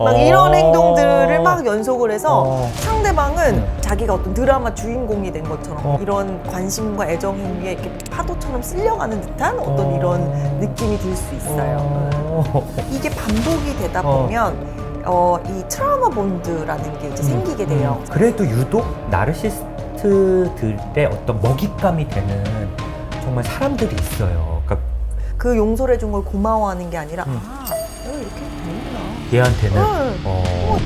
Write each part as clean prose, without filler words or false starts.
막 이런 행동들을 막 연속을 해서 상대방은 자기가 어떤 드라마 주인공이 된 것처럼 이런 관심과 애정 행위에 이렇게 파도처럼 쓸려가는 듯한 어떤 이런 느낌이 들 수 있어요. 이게 반복이 되다 보면 이 트라우마 본드라는 게 이제 생기게 돼요. 그래도 유독 나르시스트들의 어떤 먹잇감이 되는 정말 사람들이 있어요. 그러니까 그 용서를 해준 걸 고마워하는 게 아니라 내가 이렇게 되는구나. 얘한테는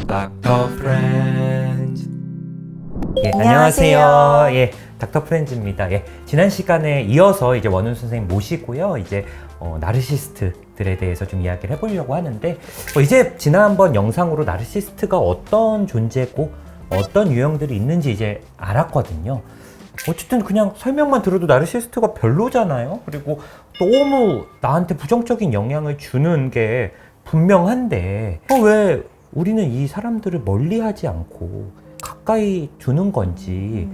닥터 프렌즈. 예, 안녕하세요. 안녕하세요. 예, 닥터 프렌즈입니다. 예, 지난 시간에 이어서 이제 원훈 선생님 모시고요. 이제 나르시스트들에 대해서 좀 이야기를 해보려고 하는데 이제 지난번 영상으로 나르시스트가 어떤 존재고 어떤 유형들이 있는지 이제 알았거든요. 어쨌든 그냥 설명만 들어도 나르시스트가 별로잖아요. 그리고 너무 나한테 부정적인 영향을 주는 게 분명한데 왜 우리는 이 사람들을 멀리하지 않고 가까이 두는 건지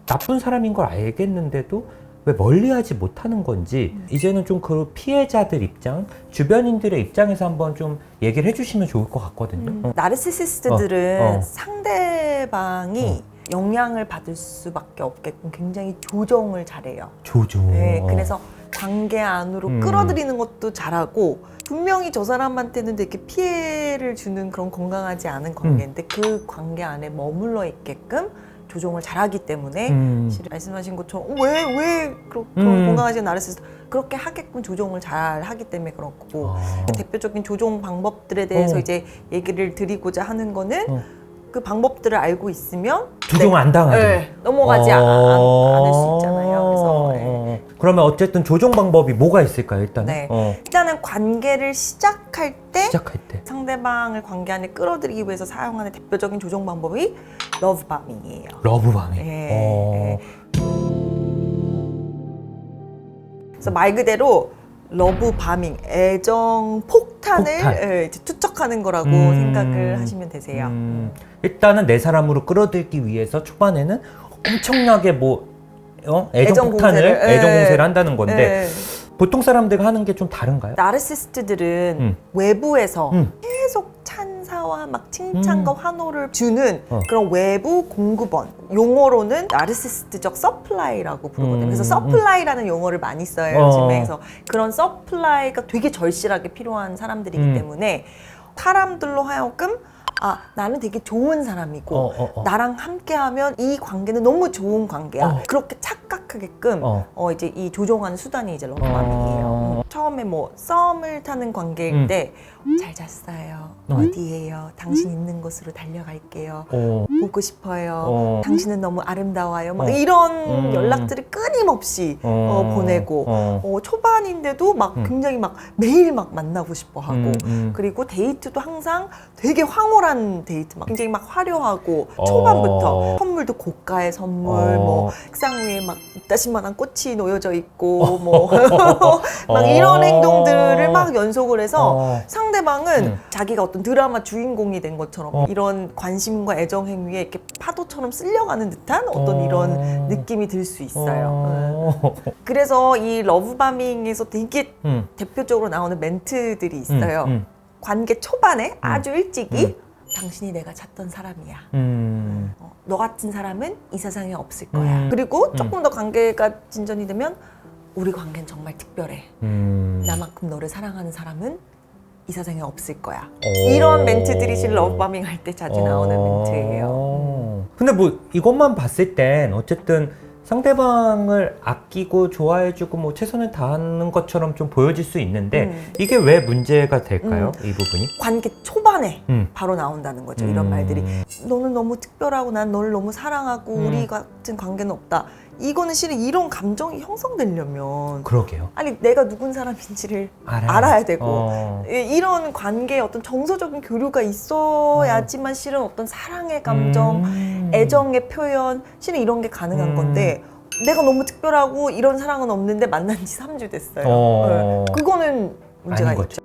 나쁜 사람인 걸 알겠는데도 왜 멀리하지 못하는 건지 이제는 좀 그 피해자들 입장, 주변인들의 입장에서 한번 좀 얘기를 해주시면 좋을 것 같거든요. 나르시시스트들은 상대방이 영향을 받을 수밖에 없게끔 굉장히 조정을 잘해요. 조정. 네, 그래서 관계 안으로 끌어들이는 것도 잘하고 분명히 저 사람한테는 되게 피해를 주는 그런 건강하지 않은 관계인데 그 관계 안에 머물러 있게끔 조정을 잘하기 때문에 실은 말씀하신 것처럼 왜 그런 건강하지 않은 나르시스트 그렇게 하게끔 조정을 잘 하기 때문에 그런 거고 대표적인 조정 방법들에 대해서 이제 얘기를 드리고자 하는 거는 그 방법들을 알고 있으면 조정을 안 당하게 넘어가지 않을 수 있잖아요. 그래서 그러면 어쨌든 조정 방법이 뭐가 있을까요? 일단은 관계를 시작할 때 상대방을 관계 안에 끌어들이기 위해서 사용하는 대표적인 조정 방법이 러브밤잉이에요. 러브밤잉. 그래서 말 그대로 러브밤잉, 애정 폭탄을 이제 투척하는 거라고 생각을 하시면 되세요. 일단은 내 사람으로 끌어들이기 위해서 초반에는 엄청나게 애정 공세를 한다는 건데 보통 사람들과 하는 게 좀 다른가요? 나르시스트들은 외부에서 계속 찬사와 막 칭찬과 환호를 주는 그런 외부 공급원, 용어로는 나르시스트적 서플라이라고 부르거든요. 그래서 서플라이라는 용어를 많이 써요, 요즘에. 그래서 그런 서플라이가 되게 절실하게 필요한 사람들이기 때문에 사람들로 하여금 나는 되게 좋은 사람이고 나랑 함께하면 이 관계는 너무 좋은 관계야. 그렇게 착각하게끔 이제 이 조종하는 수단이 이제 러브밤이에요. 처음에 썸을 타는 관계일 때 잘 잤어요. 어디에요? 당신 있는 곳으로 달려갈게요. 보고 싶어요. 당신은 너무 아름다워요. 막 이런 연락들을 끊임없이 보내고 초반인데도 막 굉장히 막 매일 막 만나고 싶어 하고 그리고 데이트도 항상 되게 황홀한 데이트 막 굉장히 막 화려하고 초반부터 선물도 고가의 선물 책상 위에 막 이따시만한 꽃이 놓여져 있고 막 이런 행동들을 막 연속을 해서 상대방은 자기가 어떤 드라마 주인공이 된 것처럼 이런 관심과 애정 행위에 이렇게 파도처럼 쓸려가는 듯한 어떤 이런 느낌이 들 수 있어요. 그래서 이 러브밤잉에서 되게 대표적으로 나오는 멘트들이 있어요. 관계 초반에 아주 일찍이 당신이 내가 찾던 사람이야. 너 같은 사람은 이 세상에 없을 거야. 그리고 조금 더 관계가 진전이 되면 우리 관계는 정말 특별해. 나만큼 너를 사랑하는 사람은 이 세상에 없을 거야. 이런 멘트들이 실 러브밤잉 할 때 자주 나오는 멘트예요. 근데 이것만 봤을 땐 어쨌든 상대방을 아끼고 좋아해주고 최선을 다하는 것처럼 좀 보여질 수 있는데 이게 왜 문제가 될까요? 이 부분이? 관계 초반에 바로 나온다는 거죠. 이런 말들이 너는 너무 특별하고 난 너를 너무 사랑하고 우리 같은 관계는 없다. 이거는 실은 이런 감정이 형성되려면 그러게요. 아니 내가 누군 사람인지를 알아야 되고 이런 관계에 어떤 정서적인 교류가 있어야지만 실은 어떤 사랑의 감정, 애정의 표현 실은 이런 게 가능한 건데 내가 너무 특별하고 이런 사랑은 없는데 만난 지 3주 됐어요. 그거는 문제가 있죠.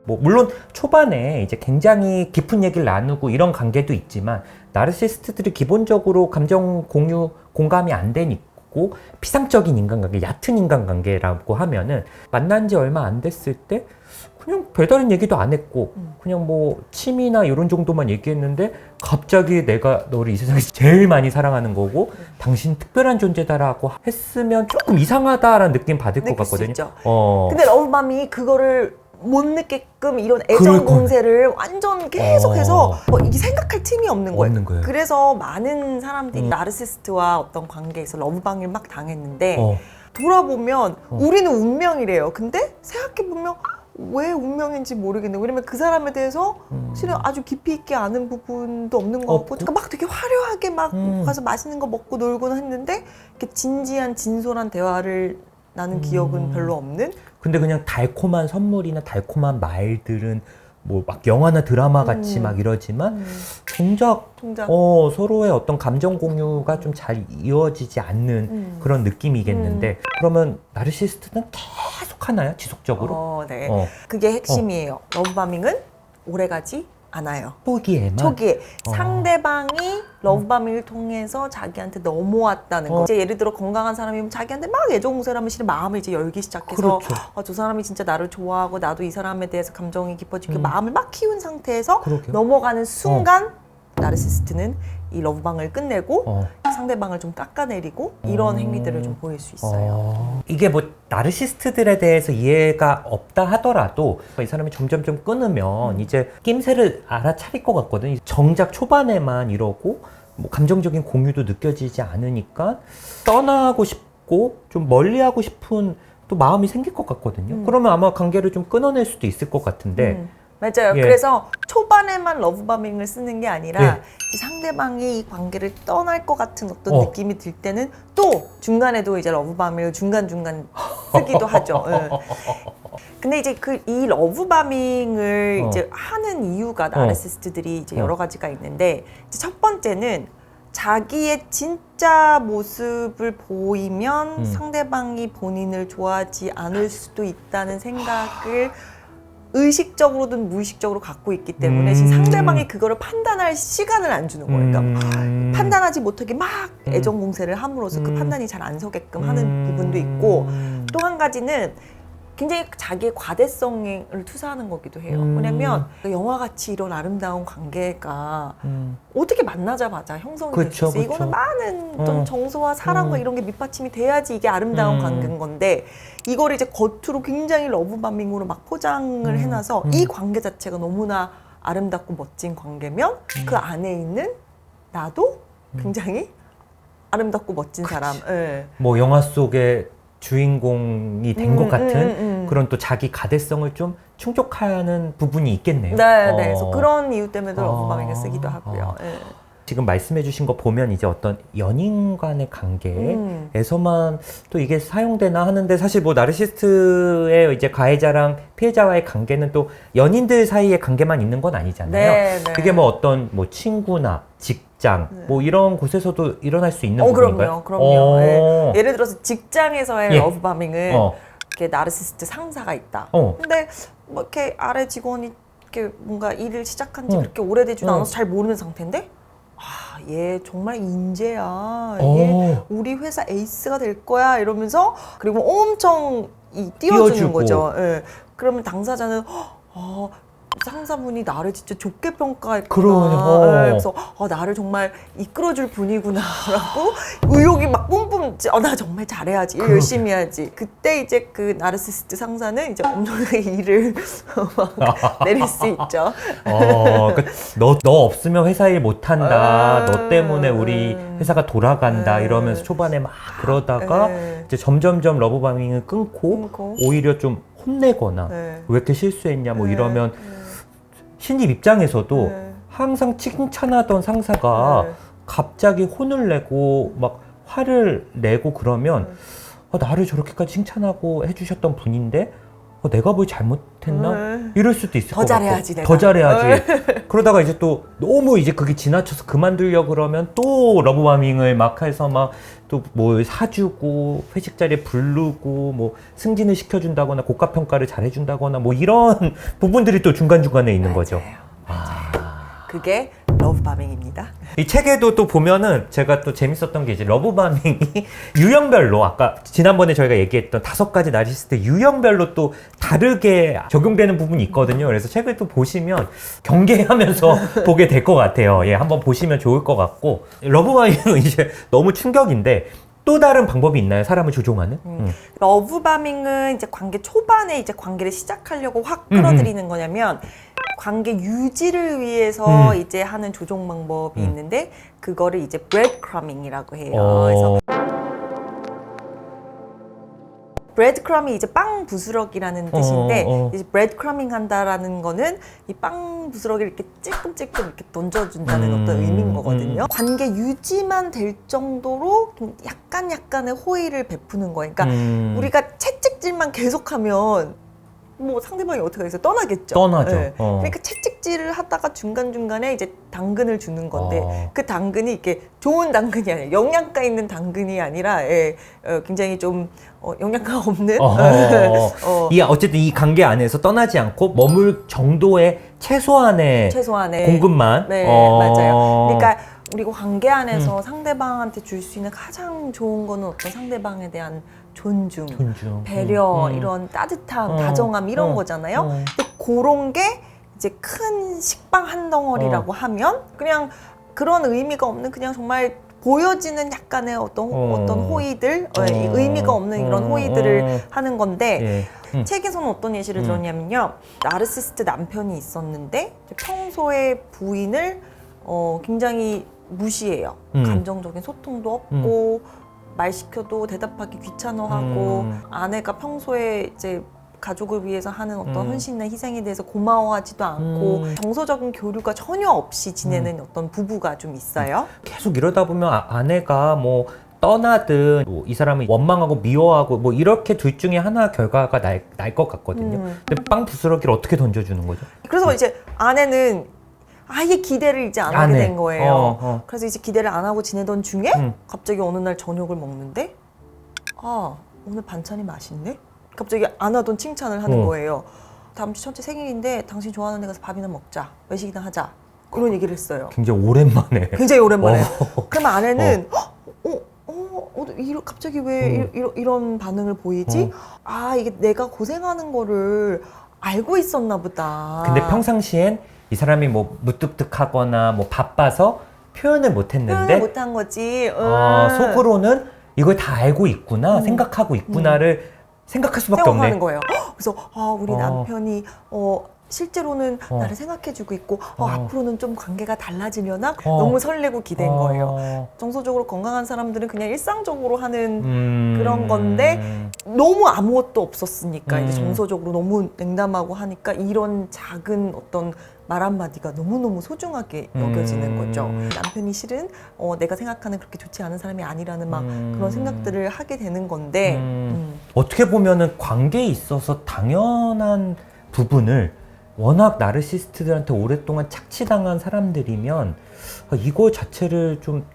물론 초반에 이제 굉장히 깊은 얘기를 나누고 이런 관계도 있지만 나르시스트들이 기본적으로 감정 공감이 안 되고 있고 피상적인 인간관계, 얕은 인간관계라고 하면은 만난 지 얼마 안 됐을 때 그냥 별다른 얘기도 안 했고 그냥 뭐 취미나 이런 정도만 얘기했는데 갑자기 내가 너를 이 세상에서 제일 많이 사랑하는 거고 당신 특별한 존재다라고 했으면 조금 이상하다라는 느낌 받을 것 느낄 수 같거든요. 있죠. 근데 러브밤이 그거를 못 느게끔 이런 애정 그럴 공세를 완전 계속해서 이게 생각할 틈이 없는 거예요. 없는 거예요. 그래서 많은 사람들이 나르시스트와 어떤 관계에서 러브밤을 막 당했는데 돌아보면 우리는 운명이래요. 근데 생각해보면 왜 운명인지 모르겠네. 왜냐면 그 사람에 대해서 실은 아주 깊이 있게 아는 부분도 없는 것 같고, 그러니까 막 되게 화려하게 막 가서 맛있는 거 먹고 놀곤 했는데 이렇게 진지한 진솔한 대화를 나는 기억은 별로 없는. 근데 그냥 달콤한 선물이나 달콤한 말들은 뭐 막 영화나 드라마 같이 막 이러지만 정작 서로의 어떤 감정 공유가 좀 잘 이어지지 않는 그런 느낌이겠는데 그러면 나르시스트는 계속 하나요? 지속적으로? 네. 그게 핵심이에요. 러브바밍은 오래가지 않아요. 초기에 상대방이 러브바밍을 통해서 자기한테 넘어왔다는 거. 이제 예를 들어 건강한 사람이면 자기한테 막 애정 공세를 하면 실은 마음을 이제 열기 시작해서 저 사람이 진짜 나를 좋아하고 나도 이 사람에 대해서 감정이 깊어지고 마음을 막 키운 상태에서 넘어가는 순간 나르시스트는 이 러브방을 끝내고 상대방을 좀 깎아내리고 이런 행위들을 좀 보일 수 있어요. 이게 뭐 나르시스트들에 대해서 이해가 없다 하더라도 이 사람이 점점 좀 끊으면 이제 낌새를 알아차릴 것 같거든. 정작 초반에만 이러고 뭐 감정적인 공유도 느껴지지 않으니까 떠나고 싶고 좀 멀리하고 싶은 또 마음이 생길 것 같거든요. 그러면 아마 관계를 좀 끊어낼 수도 있을 것 같은데 맞아요. 그래서 초반에만 러브바밍을 쓰는 게 아니라 이제 상대방이 이 관계를 떠날 것 같은 어떤 느낌이 들 때는 또 중간에도 이제 러브바밍을 중간중간 쓰기도 하죠. 근데 이제 이 러브바밍을 이제 하는 이유가 나르시스트들이 이제 여러 가지가 있는데 이제 첫 번째는 자기의 진짜 모습을 보이면 상대방이 본인을 좋아하지 않을 수도 있다는 생각을 의식적으로든 무의식적으로 갖고 있기 때문에 상대방이 그거를 판단할 시간을 안 주는 거예요. 그러니까 판단하지 못하게 막 애정 공세를 함으로써 그 판단이 잘 안 서게끔 하는 부분도 있고 또 한 가지는 굉장히 자기의 과대성을 투사하는 거기도 해요. 왜냐면 영화같이 이런 아름다운 관계가 어떻게 만나자마자 형성이 될 수 있어요. 이거는 많은 어떤 정서와 사랑과 이런 게 밑받침이 돼야지 이게 아름다운 관계인 건데 이걸 이제 겉으로 굉장히 러브바밍으로 막 포장을 해놔서 이 관계 자체가 너무나 아름답고 멋진 관계면 그 안에 있는 나도 굉장히 아름답고 멋진 사람. 뭐 영화 속에 주인공이 된 것 같은 그런 또 자기 가대성을 좀 충족하는 부분이 있겠네요. 네. 그래서 그런 이유 때문에도 러브바밍을 쓰기도 하고요. 지금 말씀해 주신 거 보면 이제 어떤 연인 간의 관계에서만 또 이게 사용되나 하는데 사실 뭐 나르시스트의 이제 가해자랑 피해자와의 관계는 또 연인들 사이의 관계만 있는 건 아니잖아요. 그게 뭐 어떤 뭐 친구나 직장 뭐 이런 곳에서도 일어날 수 있는 부분인가요? 그럼요. 예를 들어서 직장에서의 러브바밍은 이렇게 나르시스트 상사가 있다. 근데 뭐 이렇게 아래 직원이 이렇게 뭔가 일을 시작한 지 그렇게 오래되지도 않아서 잘 모르는 상태인데 얘 정말 인재야. 얘 우리 회사 에이스가 될 거야. 이러면서 그리고 엄청 띄워주는 거죠. 그러면 당사자는 상사분이 나를 진짜 좋게 평가했구나. 그래서 나를 정말 이끌어줄 분이구나 라고 의욕이 막 뿜뿜. 나 정말 잘해야지. 일 열심히 해야지. 그때 이제 그 나르시스트 상사는 이제 엄청나게 일을 내릴 수 있죠. 너 없으면 회사 일 못한다. 너 때문에 우리 회사가 돌아간다. 이러면서 초반에 막 그러다가 이제 점점점 러브바밍을 끊고 오히려 좀 혼내거나 왜 이렇게 실수했냐 뭐 이러면 신입 입장에서도 항상 칭찬하던 상사가 갑자기 혼을 내고 막 화를 내고 그러면 나를 저렇게까지 칭찬하고 해주셨던 분인데 내가 뭘 잘못했나? 이럴 수도 있을 것 같고 잘해야지 내가. 더 잘해야지. 그러다가 이제 또 너무 이제 그게 지나쳐서 그만두려고 그러면 또 러브바밍을 막 해서 막 또 뭐 사주고 회식 자리에 부르고 뭐 승진을 시켜준다거나 고가평가를 잘해준다거나 뭐 이런 부분들이 또 중간중간에 있는 거죠. 맞아요. 그게 러브바밍입니다. 이 책에도 또 보면은 제가 또 재밌었던 게 이제 러브바밍이 유형별로 아까 지난번에 저희가 얘기했던 5가지 나르시스트 유형별로 또 다르게 적용되는 부분이 있거든요. 그래서 책을 또 보시면 경계하면서 보게 될 것 같아요. 예, 한번 보시면 좋을 것 같고 러브바밍은 이제 너무 충격인데 또 다른 방법이 있나요? 사람을 조종하는? 러브바밍은 이제 관계 초반에 이제 관계를 시작하려고 확 끌어들이는 거냐면 관계 유지를 위해서 이제 하는 조종 방법이 있는데 그거를 이제 브레드크러밍이라고 해요. 그래서 브레드크럼이 이제 빵 부스러기라는 뜻인데 이제 브레드크러밍 한다라는 거는 이 빵 부스러기를 이렇게 찔끔찔끔 이렇게 던져준다는 어떤 의미인 거거든요. 관계 유지만 될 정도로 약간의 호의를 베푸는 거예요. 그러니까 우리가 채찍질만 계속하면 뭐 상대방이 어떻게 해서 떠나겠죠. 떠나죠. 네. 그러니까 채찍질을 하다가 중간중간에 이제 당근을 주는 건데 그 당근이 이렇게 좋은 당근이 아니라 영양가 있는 당근이 아니라 굉장히 좀 영양가 없는 이 어쨌든 이 관계 안에서 떠나지 않고 머물 정도의 최소한의 공급만 네, 맞아요. 그러니까 우리가 관계 안에서 상대방한테 줄 수 있는 가장 좋은 거는 어떤 상대방에 대한 존중, 배려, 이런 따뜻함, 다정함 이런 거잖아요. 근데 그런 게 이제 큰 식빵 한 덩어리라고 하면 그냥 그런 의미가 없는 그냥 정말 보여지는 약간의 어떤 호의들, 의미가 없는 이런 호의들을 하는 건데 책에서는 어떤 예시를 들었냐면요. 나르시스트 남편이 있었는데 평소에 부인을 굉장히 무시해요. 감정적인 소통도 없고 말 시켜도 대답하기 귀찮아하고 아내가 평소에 이제 가족을 위해서 하는 어떤 헌신이나 희생에 대해서 고마워하지도 않고 정서적인 교류가 전혀 없이 지내는 어떤 부부가 좀 있어요. 계속 이러다 보면 아내가 뭐 떠나든 뭐 이 사람을 원망하고 미워하고 뭐 이렇게 둘 중에 하나 결과가 날 것 같거든요. 근데 빵 부스러기를 어떻게 던져주는 거죠? 그래서 이제 아내는 아예 기대를 이제 안 하게 된 거예요. 그래서 이제 기대를 안 하고 지내던 중에 갑자기 어느 날 저녁을 먹는데 오늘 반찬이 맛있네? 갑자기 안 하던 칭찬을 하는 거예요. 다음 주 첫째 생일인데 당신 좋아하는 데 가서 밥이나 먹자. 외식이나 하자. 이런 얘기를 했어요. 굉장히 오랜만에. 굉장히 오랜만에. 그럼 아내는 갑자기 왜 이런 반응을 보이지? 이게 내가 고생하는 거를 알고 있었나 보다. 근데 평상시엔 이 사람이 뭐 무뚝뚝하거나 뭐 바빠서 표현을 못했는데 못한 거지. 속으로는 이걸 다 알고 있구나, 생각하고 있구나를 생각할 수밖에 없네. 생각하는 거예요. 그래서 우리 남편이 실제로는 나를 생각해주고 있고 앞으로는 좀 관계가 달라지려나 너무 설레고 기댄 거예요. 정서적으로 건강한 사람들은 그냥 일상적으로 하는 그런 건데 너무 아무것도 없었으니까 이제 정서적으로 너무 냉담하고 하니까 이런 작은 어떤 말 한마디가 너무너무 소중하게 여겨지는 거죠. 남편이 실은 내가 생각하는 그렇게 좋지 않은 사람이 아니라는 막 그런 생각들을 하게 되는 건데 어떻게 보면은 관계에 있어서 당연한 부분을 워낙 나르시스트들한테 오랫동안 착취당한 사람들이면 이거 자체를 좀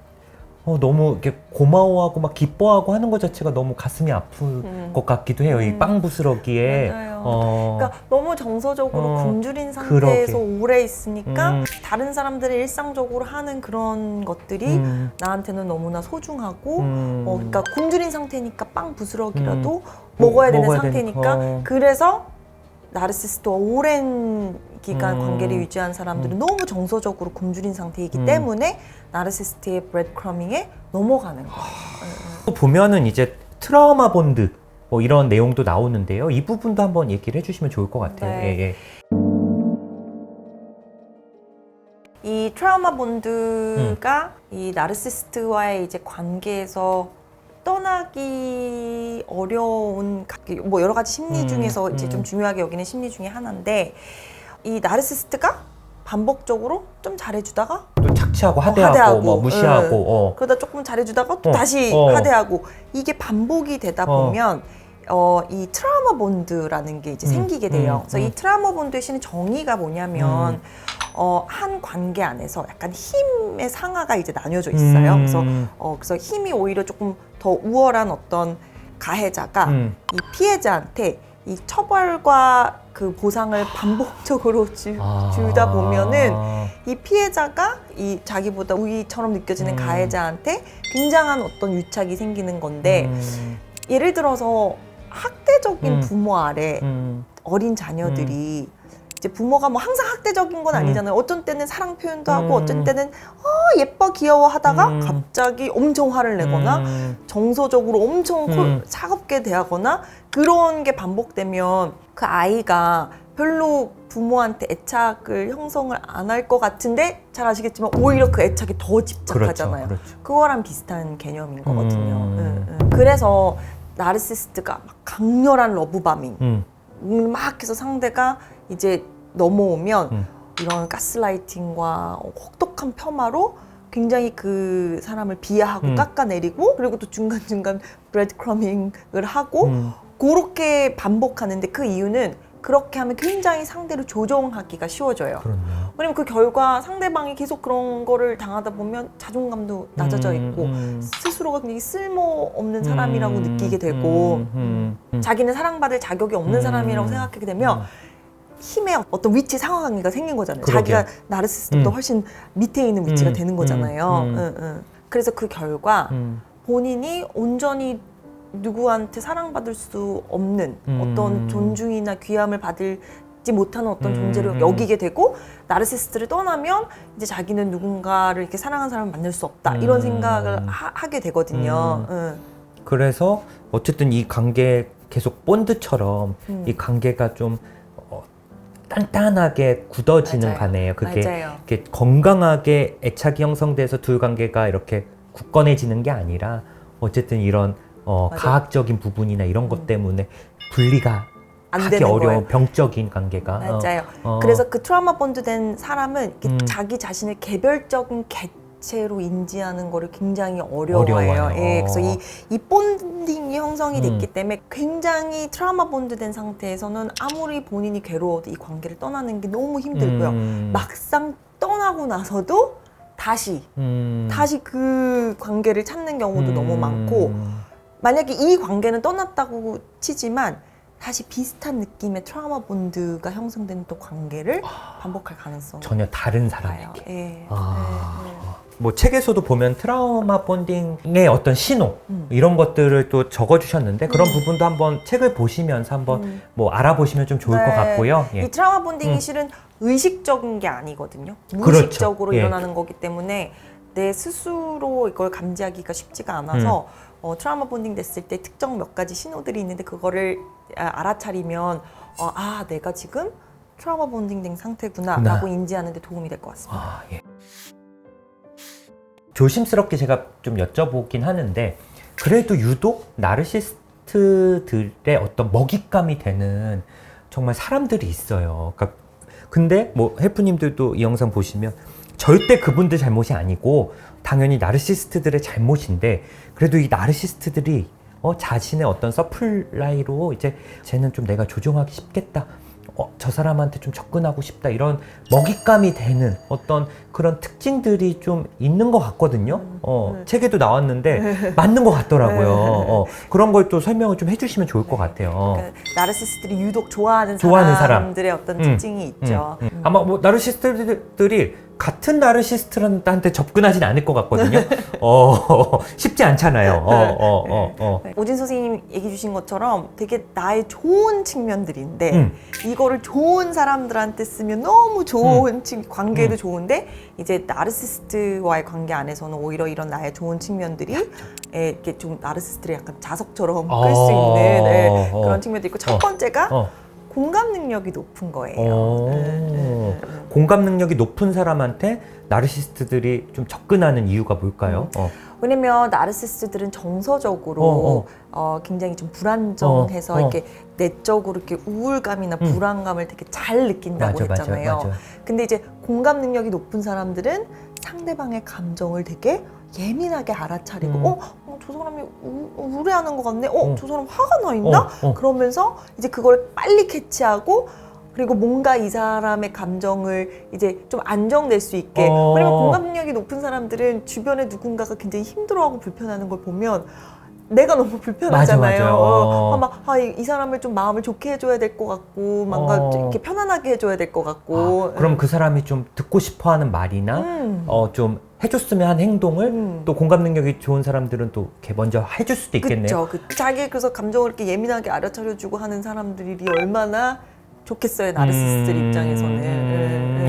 너무 이렇게 고마워하고 막 기뻐하고 하는 것 자체가 너무 가슴이 아플 것 같기도 해요. 이 빵 부스러기에. 맞아요. 그러니까 너무 정서적으로 굶주린 상태에서 오래 있으니까 다른 사람들이 일상적으로 하는 그런 것들이 나한테는 너무나 소중하고 그러니까 굶주린 상태니까 빵 부스러기라도 먹어야 되는 상태니까 그래서 나르시스트와 오랜 기간 관계를 유지한 사람들은 너무 정서적으로 굶주린 상태이기 때문에 나르시스트의 브레드크러밍에 넘어가는 거예요. 또 보면은 이제 트라우마 본드 뭐 이런 내용도 나오는데요. 이 부분도 한번 얘기를 해주시면 좋을 것 같아요. 네. 이 트라우마 본드가 이 나르시스트와의 이제 관계에서 떠나기 어려운 뭐 여러 가지 심리 중에서 이제 좀 중요하게 여기는 심리 중에 하나인데 이 나르시스트가 반복적으로 좀 잘해주다가 또 착취하고 하대하고 뭐 무시하고 그러다 조금 잘해주다가 또 다시 하대하고 이게 반복이 되다 보면 이 트라우마 본드라는 게 이제 생기게 돼요. 그래서 이 트라우마 본드의 실은 정의가 뭐냐면 한 관계 안에서 약간 힘의 상하가 이제 나뉘어져 있어요. 그래서 힘이 오히려 조금 더 우월한 어떤 가해자가 이 피해자한테 이 처벌과 그 보상을 반복적으로 주다 보면은 이 피해자가 이 자기보다 우위처럼 느껴지는 가해자한테 굉장한 어떤 유착이 생기는 건데 예를 들어서 학대적인 부모 아래 어린 자녀들이 이제 부모가 뭐 항상 학대적인 건 아니잖아요. 어떤 때는 사랑 표현도 하고 어떤 때는 예뻐 귀여워 하다가 갑자기 엄청 화를 내거나 정서적으로 엄청 차갑게 대하거나 그런 게 반복되면 그 아이가 별로 부모한테 애착을 형성을 안 할 것 같은데 잘 아시겠지만 오히려 그 애착에 더 집착하잖아요. 그렇죠, 그렇죠. 그거랑 비슷한 개념인 거거든요. 그래서 나르시스트가 막 강렬한 러브바밍 막 해서 상대가 이제 넘어오면 이런 가스라이팅과 혹독한 폄하로 굉장히 그 사람을 비하하고 깎아내리고 그리고 또 중간중간 브레드크러밍을 하고 그렇게 반복하는데 그 이유는 그렇게 하면 굉장히 상대를 조종하기가 쉬워져요. 그렇네요. 왜냐면 그 결과 상대방이 계속 그런 거를 당하다 보면 자존감도 낮아져 있고 스스로가 굉장히 쓸모없는 사람이라고 느끼게 되고 자기는 사랑받을 자격이 없는 사람이라고 생각하게 되면 힘의 어떤 위치 상하관계가 생긴 거잖아요. 그러게요. 자기가 나르시스트보다 훨씬 밑에 있는 위치가 되는 거잖아요. 그래서 그 결과 본인이 온전히 누구한테 사랑받을 수 없는 어떤 존중이나 귀함을 받지 못하는 어떤 존재로 여기게 되고 나르시스트를 떠나면 이제 자기는 누군가를 이렇게 사랑하는 사람을 만날 수 없다 이런 생각을 하게 되거든요. 그래서 어쨌든 이 관계 계속 본드처럼 이 관계가 좀 단단하게 굳어지는 맞아요. 관계예요. 그게 맞아요. 이렇게 건강하게 애착이 형성돼서 둘 관계가 이렇게 굳건해지는 게 아니라 어쨌든 이런 가학적인 부분이나 이런 것 때문에 분리가 안 하기 되는 어려운 거예요. 병적인 관계가. 맞아요. 그래서 그 트라우마 본드 된 사람은 이렇게 자기 자신을 개별적인 개체로 인지하는 거를 굉장히 어려워해요. 어려워요. 예, 그래서 이 본딩이 형성이 됐기 때문에 굉장히 트라우마 본드 된 상태에서는 아무리 본인이 괴로워도 이 관계를 떠나는 게 너무 힘들고요. 막상 떠나고 나서도 다시 그 관계를 찾는 경우도 너무 많고 만약에 이 관계는 떠났다고 치지만 다시 비슷한 느낌의 트라우마 본드가 형성된 또 관계를 반복할 가능성이 전혀 다른 높아요. 사람에게. 예. 뭐 책에서도 보면 트라우마 본딩의 어떤 신호 이런 것들을 또 적어주셨는데 그런 부분도 한번 책을 보시면서 한번 뭐 알아보시면 좀 좋을 것 같고요. 예. 이 트라우마 본딩이 실은 의식적인 게 아니거든요. 그렇죠. 무의식적으로 예. 일어나는 거기 때문에 내 스스로 이걸 감지하기가 쉽지가 않아서 트라우마 본딩 됐을 때 특정 몇 가지 신호들이 있는데 그거를 알아차리면 내가 지금 트라우마 본딩 된 상태구나 라고 인지하는 데 도움이 될 것 같습니다. 예. 조심스럽게 제가 좀 여쭤보긴 하는데 그래도 유독 나르시스트들의 어떤 먹잇감이 되는 정말 사람들이 있어요. 그러니까 근데 뭐 헬프님들도 이 영상 보시면 절대 그분들 잘못이 아니고 당연히 나르시스트들의 잘못인데 그래도 이 나르시스트들이 자신의 어떤 서플라이로 이제 쟤는 좀 내가 조종하기 쉽겠다. 저 사람한테 좀 접근하고 싶다. 이런 먹잇감이 되는 어떤 그런 특징들이 좀 있는 것 같거든요. 책에도 나왔는데 맞는 것 같더라고요. 그런 걸 또 설명을 좀 해주시면 좋을 것 같아요. 그러니까 나르시스트들이 유독 좋아하는 사람. 사람들의 어떤 특징이 있죠. 아마 뭐 나르시스트들이 같은 나르시스트한테 접근하진 않을 것 같거든요. 쉽지 않잖아요. 오진 선생님 얘기 주신 것처럼 되게 나의 좋은 측면들인데 이거를 좋은 사람들한테 쓰면 너무 좋은 관계도 좋은데 이제 나르시스트와의 관계 안에서는 오히려 이런 나의 좋은 측면들이 이렇게 좀 나르시스트를 약간 자석처럼 끌 수 있는 그런 측면도 있고 첫 번째가 공감 능력이 높은 거예요. 공감 능력이 높은 사람한테 나르시스트들이 좀 접근하는 이유가 뭘까요? 왜냐면 나르시스트들은 정서적으로 굉장히 좀 불안정해서 이렇게 내적으로 이렇게 우울감이나 불안감을 되게 잘 느낀다고 했잖아요. 맞아. 근데 이제 공감 능력이 높은 사람들은 상대방의 감정을 되게 예민하게 알아차리고 저 사람이 우울해하는 것 같네. 저 사람 화가 나 있나? 그러면서 이제 그걸 빨리 캐치하고 그리고 뭔가 이 사람의 감정을 이제 좀 안정될 수 있게 왜냐면 공감 능력이 높은 사람들은 주변에 누군가가 굉장히 힘들어하고 불편하는 걸 보면 내가 너무 불편하잖아요. 맞아. 이 사람을 좀 마음을 좋게 해줘야 될 것 같고, 뭔가 좀 이렇게 편안하게 해줘야 될 것 같고. 그럼 그 사람이 좀 듣고 싶어하는 말이나 좀 해줬으면 한 행동을 또 공감 능력이 좋은 사람들은 또 이렇게 먼저 해줄 수도 있겠네요. 그쵸. 자기 그래서 감정을 이렇게 예민하게 알아차려주고 하는 사람들이 얼마나 좋겠어요, 나르시스트 입장에서는.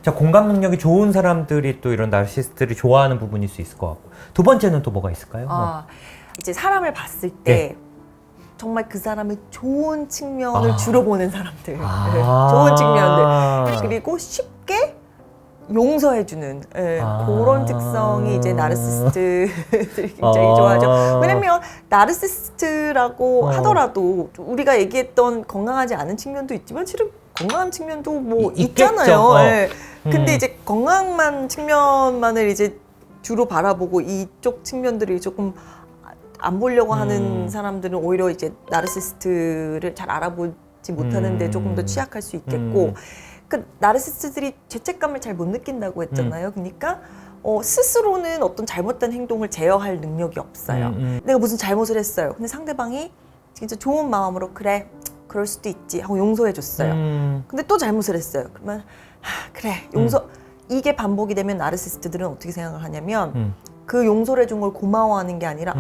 자, 공감 능력이 좋은 사람들이 또 이런 나르시스트를 좋아하는 부분일 수 있을 것 같고, 두 번째는 또 뭐가 있을까요? 이제 사람을 봤을 때 정말 그 사람의 좋은 측면을 주로 보는 사람들. 좋은 측면들. 그리고 쉽게 용서해주는 그런 특성이 이제 나르시스트들이 굉장히 좋아하죠. 왜냐면 나르시스트라고 하더라도 우리가 얘기했던 건강하지 않은 측면도 있지만 실은 건강한 측면도 뭐 있잖아요. 근데 이제 건강한 측면만을 이제 주로 바라보고 이쪽 측면들이 조금 안 보려고 하는 사람들은 오히려 이제 나르시스트를 잘 알아보지 못하는데 조금 더 취약할 수 있겠고, 그 나르시스트들이 죄책감을 잘 못 느낀다고 했잖아요. 그러니까 스스로는 어떤 잘못된 행동을 제어할 능력이 없어요. 내가 무슨 잘못을 했어요. 근데 상대방이 진짜 좋은 마음으로 그래, 그럴 수도 있지 하고 용서해 줬어요. 근데 또 잘못을 했어요. 그러면 그래, 용서. 이게 반복이 되면 나르시스트들은 어떻게 생각을 하냐면 그 용서를 해준 걸 고마워하는 게 아니라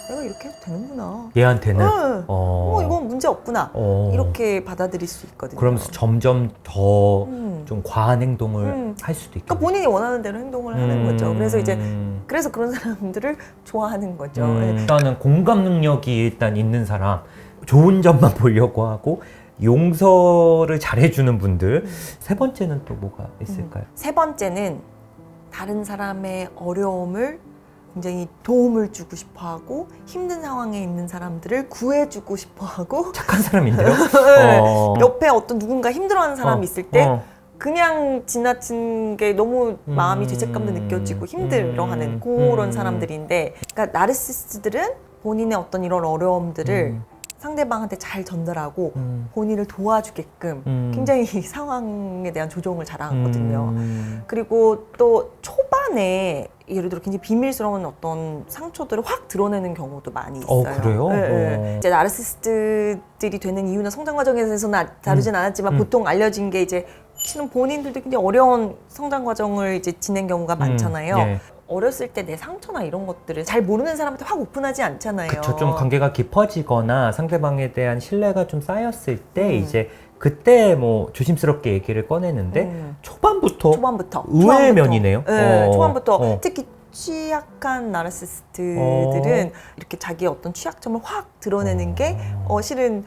내가 이렇게 해도 되는구나. 얘한테는? 이건 문제 없구나. 이렇게 받아들일 수 있거든요. 그러면서 점점 더 좀 과한 행동을 할 수도 있고. 그러니까 본인이 원하는 대로 행동을 하는 거죠. 그래서 이제 그래서 그런 사람들을 좋아하는 거죠. 일단은 공감 능력이 일단 있는 사람, 좋은 점만 보려고 하고 용서를 잘해주는 분들. 세 번째는 또 뭐가 있을까요? 세 번째는 다른 사람의 어려움을 굉장히 도움을 주고 싶어하고 힘든 상황에 있는 사람들을 구해주고 싶어하고 착한 사람인데요? 옆에 어떤 누군가 힘들어하는 사람이 있을 때 그냥 지나친 게 너무 마음이 죄책감도 느껴지고 힘들어하는 그런 사람들인데, 그러니까 나르시스트들은 본인의 어떤 이런 어려움들을 상대방한테 잘 전달하고 본인을 도와주게끔 굉장히 상황에 대한 조정을 잘하거든요. 그리고 또 초반에 예를 들어 굉장히 비밀스러운 어떤 상처들을 확 드러내는 경우도 많이 있어요. 그래요? 이제 나르시스트들이 되는 이유나 성장 과정에 대해서는 다루진 않았지만 보통 알려진 게 이제 실은 본인들도 굉장히 어려운 성장 과정을 이제 지낸 경우가 많잖아요. 어렸을 때 내 상처나 이런 것들을 잘 모르는 사람한테 확 오픈하지 않잖아요. 그쵸. 좀 관계가 깊어지거나 상대방에 대한 신뢰가 좀 쌓였을 때 이제 그때 뭐 조심스럽게 얘기를 꺼내는데 초반부터 의외의 면이네요. 네, 초반부터 특히 취약한 나르시스트들은 이렇게 자기의 어떤 취약점을 확 드러내는 게 실은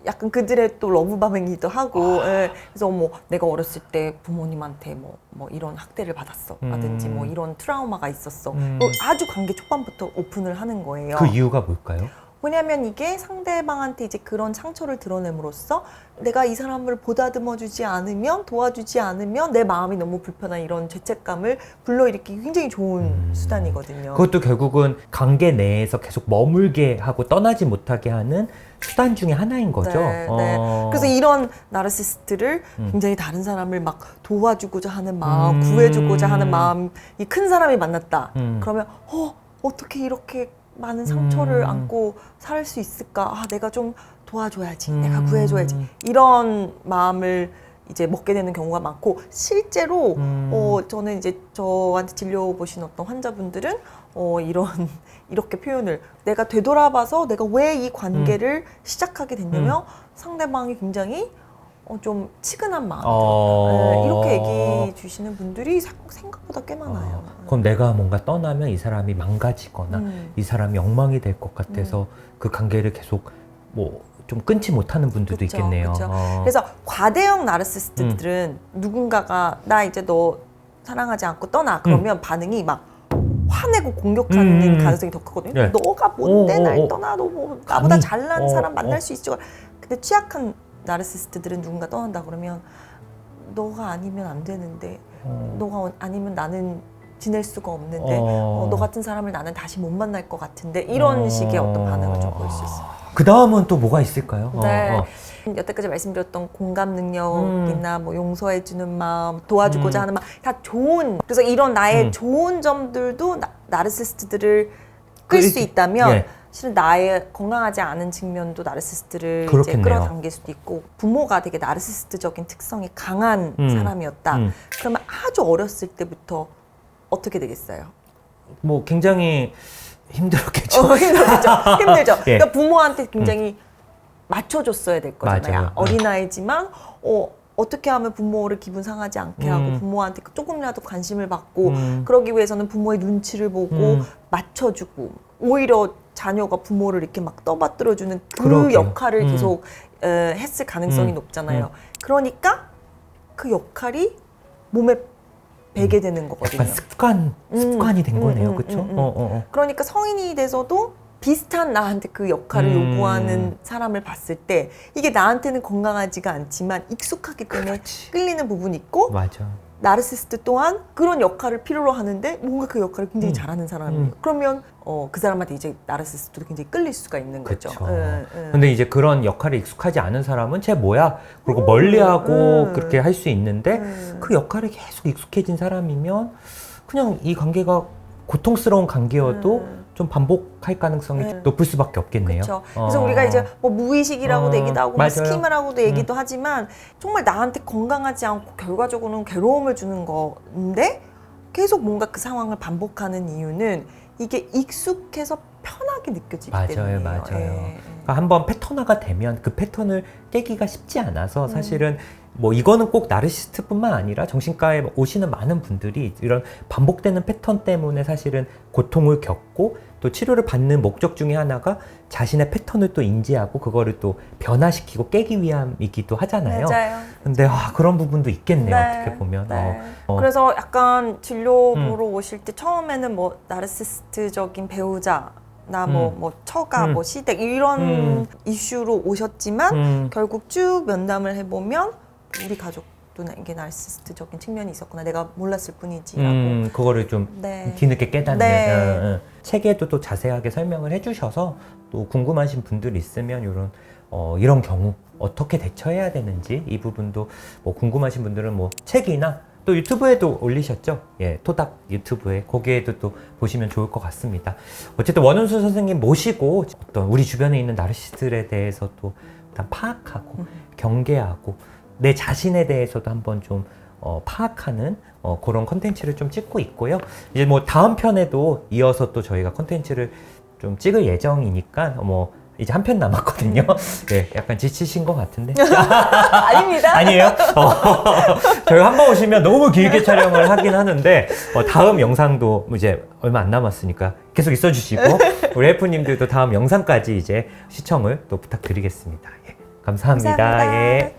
약간 그들의 또 러브밤이기도 하고, 그래서 뭐 내가 어렸을 때 부모님한테 뭐 이런 학대를 받았어 라든지 뭐 이런 트라우마가 있었어. 아주 관계 초반부터 오픈을 하는 거예요. 그 이유가 뭘까요? 왜냐면 이게 상대방한테 이제 그런 상처를 드러냄으로써 내가 이 사람을 보다듬어주지 않으면, 도와주지 않으면 내 마음이 너무 불편한 이런 죄책감을 불러일으키기 굉장히 좋은 수단이거든요. 그것도 결국은 관계 내에서 계속 머물게 하고 떠나지 못하게 하는 수단 중에 하나인 거죠. 네. 그래서 이런 나르시스트를 굉장히 다른 사람을 막 도와주고자 하는 마음, 구해주고자 하는 마음이 큰 사람이 만났다. 그러면 어떻게 이렇게 많은 상처를 안고 살 수 있을까? 내가 좀 도와줘야지, 내가 구해줘야지, 이런 마음을 이제 먹게 되는 경우가 많고, 실제로 저는 이제 저한테 진료 보신 어떤 환자분들은 이렇게 표현을, 내가 되돌아봐서 내가 왜 이 관계를 시작하게 됐냐면 상대방이 굉장히 좀 치근한 마음이 들었다. 이렇게 얘기해 주시는 분들이 생각보다 꽤 많아요. 그럼 내가 뭔가 떠나면 이 사람이 망가지거나 이 사람이 엉망이 될 것 같아서 그 관계를 계속 뭐 좀 끊지 못하는 분들도 있겠네요. 그래서 과대형 나르시스트들은 누군가가 나 이제 너 사랑하지 않고 떠나 그러면 반응이 막 화내고 공격하는 가능성이 더 크거든요. 너가 뭔데 날 떠나, 너 뭐 나보다 잘난 사람 만날 수 있지. 근데 취약한 나르시스트들은 누군가 떠난다 그러면 너가 아니면 안 되는데, 너가 아니면 나는 지낼 수가 없는데, 너 같은 사람을 나는 다시 못 만날 것 같은데, 이런 식의 어떤 반응을 좀 보일 수 있어요. 그 다음은 또 뭐가 있을까요? 여태까지 말씀드렸던 공감 능력이나 뭐 용서해주는 마음, 도와주고자 하는 마음, 다 좋은, 그래서 이런 나의 좋은 점들도 나르시스트들을 끌 수 있다면 예. 실은 나의 건강하지 않은 측면도 나르시스트를 이제 그렇겠네요. 끌어당길 수도 있고 부모가 되게 나르시스트적인 특성이 강한 사람이었다. 그러면 아주 어렸을 때부터 어떻게 되겠어요? 뭐 굉장히 힘들었겠죠. 힘들죠. 예. 그러니까 부모한테 굉장히 맞춰줬어야 될 거잖아요. 맞아요. 어린아이지만 어떻게 하면 부모를 기분 상하지 않게 하고 부모한테 조금이라도 관심을 받고 그러기 위해서는 부모의 눈치를 보고 맞춰주고 오히려 자녀가 부모를 이렇게 막 떠받들어주는 그 그러게요. 역할을 계속 했을 가능성이 높잖아요. 그러니까 그 역할이 몸에 배게 되는 거거든요. 약간 습관이 된 거네요. 그렇죠? 그러니까 성인이 돼서도 비슷한 나한테 그 역할을 요구하는 사람을 봤을 때 이게 나한테는 건강하지가 않지만 익숙하기 때문에 그렇지. 끌리는 부분이 있고 맞아. 나르시스트 또한 그런 역할을 필요로 하는데 뭔가 그 역할을 굉장히 잘하는 사람이에요. 그러면 그 사람한테 이제 나르시스트도 굉장히 끌릴 수가 있는 거죠. 그렇죠. 근데 이제 그런 역할에 익숙하지 않은 사람은 쟤 뭐야? 그리고 멀리하고 그렇게 할 수 있는데 그 역할에 계속 익숙해진 사람이면 그냥 이 관계가 고통스러운 관계여도 좀 반복할 가능성이 높을 수밖에 없겠네요. 그렇죠. 그래서 우리가 이제 뭐 무의식이라고도 얘기도 하고 뭐 맞아요. 스키마라고도 얘기도 하지만 정말 나한테 건강하지 않고 결과적으로는 괴로움을 주는 건데 계속 뭔가 그 상황을 반복하는 이유는 이게 익숙해서 편하게 느껴지기 때문이에요. 맞아요. 예. 그러니까 한번 패턴화가 되면 그 패턴을 깨기가 쉽지 않아서 사실은 뭐 이거는 꼭 나르시스트뿐만 아니라 정신과에 오시는 많은 분들이 이런 반복되는 패턴 때문에 사실은 고통을 겪고 또 치료를 받는 목적 중에 하나가 자신의 패턴을 또 인지하고 그거를 또 변화시키고 깨기 위함이기도 하잖아요. 맞아요. 근데 그런 부분도 있겠네요. 네. 어떻게 보면. 네. 그래서 약간 진료 보러 오실 때 처음에는 뭐 나르시스트적인 배우자 나 뭐 처가 뭐 시댁 이런 이슈로 오셨지만 결국 쭉 면담을 해보면 우리 가족도 이게 나르시스트적인 측면이 있었구나 내가 몰랐을 뿐이지라고 그거를 좀 네. 뒤늦게 깨닫는 네. 책에도 또 자세하게 설명을 해주셔서 또 궁금하신 분들이 있으면 이런 경우 어떻게 대처해야 되는지 이 부분도 뭐 궁금하신 분들은 뭐 책이나 또 유튜브에도 올리셨죠? 예, 토닥 유튜브에 거기에도 또 보시면 좋을 것 같습니다. 어쨌든 원은수 선생님 모시고 어떤 우리 주변에 있는 나르시스트에 대해서 또 일단 파악하고 경계하고 내 자신에 대해서도 한번 좀 파악하는 그런 컨텐츠를 좀 찍고 있고요. 이제 뭐 다음 편에도 이어서 또 저희가 컨텐츠를 좀 찍을 예정이니까 뭐 이제 한 편 남았거든요. 네, 약간 지치신 것 같은데. 아닙니다. 아니에요? 저희 한번 오시면 너무 길게 촬영을 하긴 하는데 다음 영상도 이제 얼마 안 남았으니까 계속 있어주시고 우리 헬프님들도 다음 영상까지 이제 시청을 또 부탁드리겠습니다. 예, 감사합니다. 감사합니다. 예.